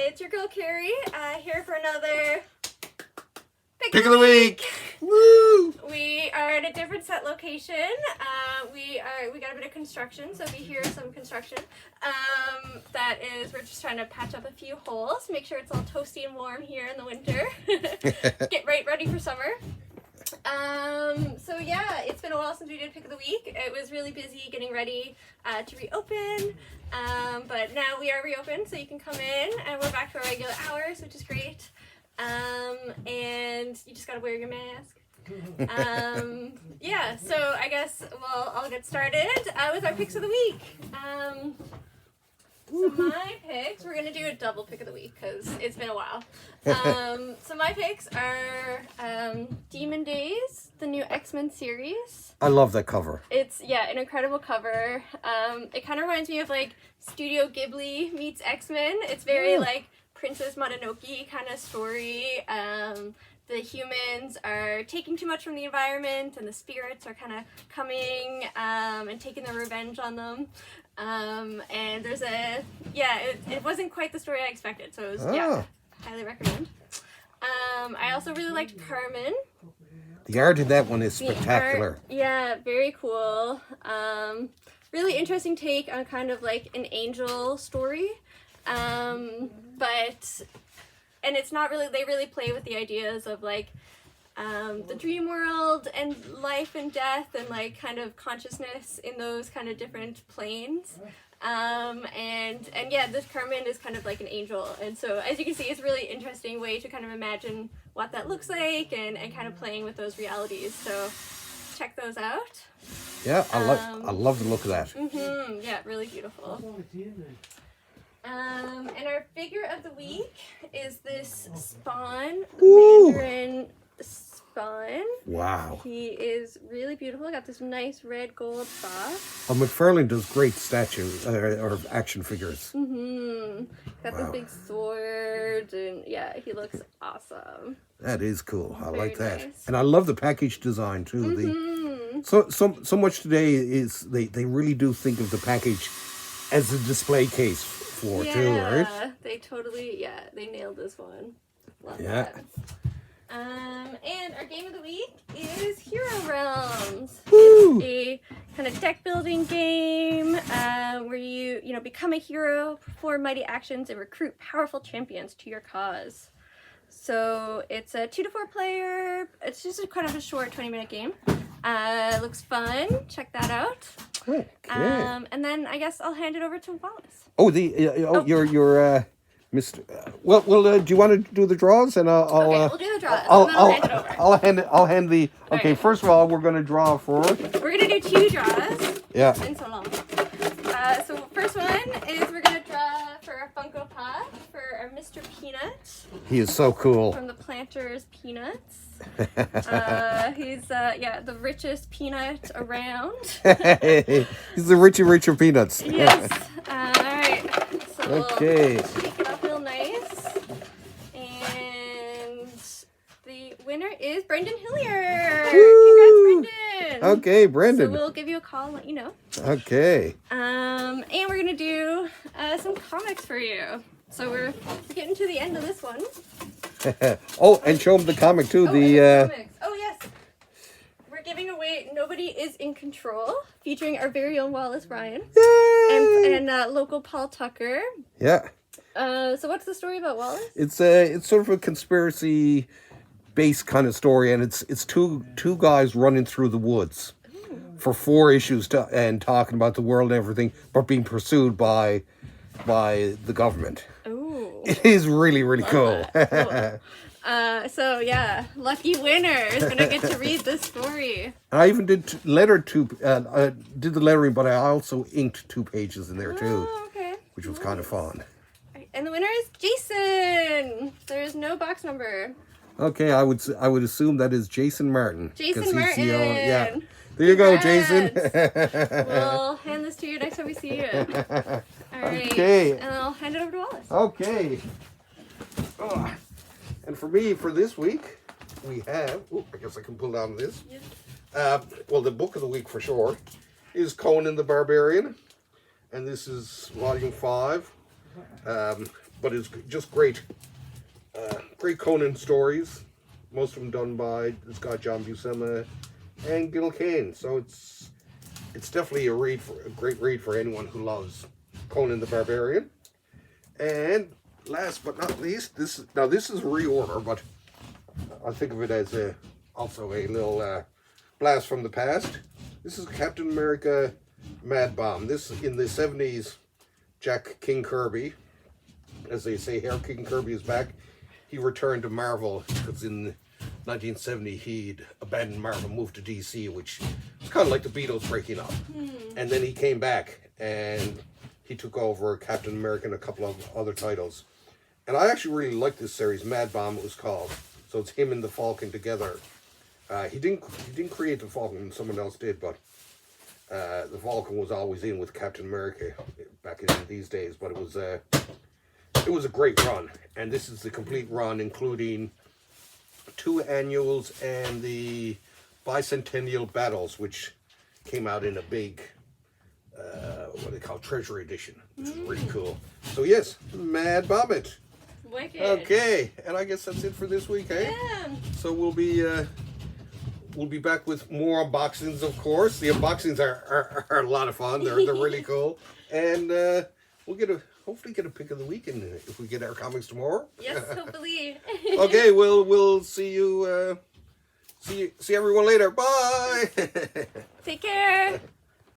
It's your girl Carrie, here for another Pick of the week. Woo! We are at a different set location. We got a bit of construction, so if you hear some construction, we're just trying to patch up a few holes, make sure it's all toasty and warm here in the winter. Get ready for summer. So yeah, it's been a while since we did Pick of the Week. It was really busy getting ready to reopen, but now we are reopened, so you can come in, and we're back to our regular hours, which is great. And you just gotta wear your mask. Yeah, so I guess I'll get started with our picks of the week. So my picks, we're gonna do a double pick of the week because it's been a while. So my picks are Demon Days, the new X-Men series. I love that cover. It's, yeah, an incredible cover. It kind of reminds me of like Studio Ghibli meets X-Men. It's very like Princess Mononoke kind of story. The humans are taking too much from the environment, and the spirits are kind of coming and taking their revenge on them. And there's it wasn't quite the story I expected, so it was, highly recommend. I also really liked Carmen. The art in that one is spectacular. Very cool. Really interesting take on kind of like an angel story. And it's not really, they really play with the ideas of like the dream world and life and death and like kind of consciousness in those kind of different planes. And yeah, this Carmen is kind of like an angel. And so as you can see, it's a really interesting way to kind of imagine what that looks like and kind of playing with those realities. So check those out. Yeah, I love the look of that. Yeah, really beautiful. And our figure of the week is this Spawn, Mandarin Spawn. Wow. He is really beautiful. Got this nice red gold box. McFarlane does great or action figures. Got this big sword, and yeah, he looks awesome. That is cool. I like that. Nice. And I love the package design too. So much today is they really do think of the package as a display case for too, right? Yeah, they totally, they nailed this one. Love Yeah. that. And our game of the week is Hero Realms. Woo! It's a kind of deck building game where you become a hero, perform mighty actions, and recruit powerful champions to your cause. So it's a 2 to 4 player. It's just kind of a short 20-minute game. It looks fun. Check that out. Okay. And then I guess I'll hand it over to Wallace. Oh, you're Mr. Do you want to do the draws? And I'll Okay, we'll do the draws. And then I'll hand it over. I'll hand the. Okay, right. First of all, we're going to draw for. We're gonna do 2 draws. Yeah. It's been so long. So first one is we're gonna draw for our Funko Pop for our Mr. Peanut. He is so cool. From the Planters Peanuts. He's the richest peanut around. He's the richer peanuts. Yes. All right. So Okay. we'll take it off real nice. And the winner is Brendan Hillier. Woo! Congrats, Brendan. Okay, Brendan. So we'll give you a call and let you know. Okay. And we're gonna do some comics for you. So we're getting to the end of this one. Oh, and show him the comic too. And the comics. Oh yes, we're giving away "Nobody Is in Control," featuring our very own Wallace Bryan and local Paul Tucker. Yeah. So what's the story about Wallace? It's sort of a conspiracy based kind of story, and it's two guys running through the woods for 4 issues and talking about the world and everything, but being pursued by the government. Ooh. It is really cool. Cool. So yeah, lucky winner is gonna get to read this story. I even did did the lettering, but I also inked 2 pages in there too. Oh, okay. Which was kind of fun. And the winner is Jason. There's no box number. Okay, I would assume that is Jason Martin. Jason Martin. Yeah. There you go, Jason. We'll hand this to you next time we see you. All right. Okay. And I'll hand it over to Wallace. Okay. Oh. And for me, for this week, we have... Oh, I guess I can pull down this. Yeah. The book of the week for sure is Conan the Barbarian. And this is volume 5. but it's just great. Great Conan stories. Most of them done by this guy John Buscema and Gil Kane. So it's definitely a great read for anyone who loves Conan the Barbarian. And last but not least, this is a reorder, but I think of it as also a little blast from the past. This is Captain America Mad Bomb. This in the 70s, Jack King Kirby, as they say here, King Kirby is back. He returned to Marvel because in 1970 he'd abandoned Marvel, moved to DC, which was kind of like the Beatles breaking up. And then he came back and he took over Captain America and a couple of other titles. And I actually really like this series, Mad Bomb it was called. So it's him and the Falcon together. He didn't create the Falcon, someone else did, but the Falcon was always in with Captain America back in these days. But it was a great run, and this is the complete run, including 2 annuals and the bicentennial battles, which came out in a big what they call Treasury Edition, which is really cool. So yes, Mad Bomb it. Wicked. Okay, and I guess that's it for this week, eh? Yeah. So we'll be back with more unboxings, of course. The unboxings are a lot of fun. They're really cool, and we'll hopefully get a pick of the week, and if we get our comics tomorrow. Yes, hopefully. Okay, we'll see you. See everyone later. Bye. Take care.